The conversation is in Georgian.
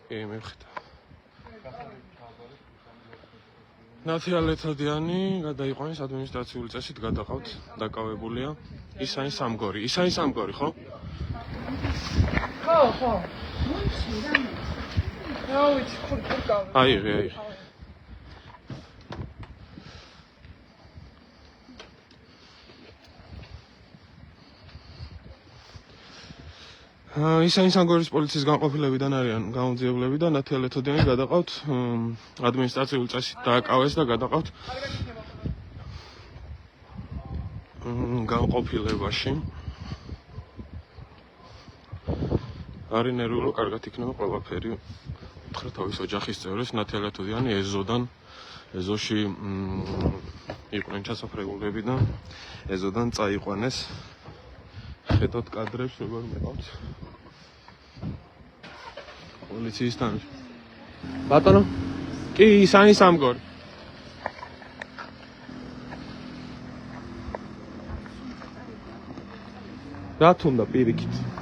კი, მივხვდა. ნათიალეთადიანი გადაიყვანეს ადმინისტრაციული წესით გადაყავთ, დაკავებულია. ისანი სამგორი, ხო? ხო. რა ვიცი, ხურ გავი. აიღე. ისანი სამგორის პოლიციის განყოფილებიდან არიან გამოძიებლები და ნათიალეთოდიანი გადაყავთ ადმინისტრაციული წესით დააკავეს და გადაყავთ განყოფილებაში. არის ნერვიულო, კარგად იქნება ყველაფერი. უთხრა თავის ოჯახის წევრებს ნათიალეთოდიანი ეზოში იყვნენ ჩასაფრებულები და ეზოდან წაიყვანეს. ხედავთ კადრებს როგორ მეყავთ პოლიციისთან. ბატონო, კი, ისანი სამგორი. რა თუნდა პირიქით?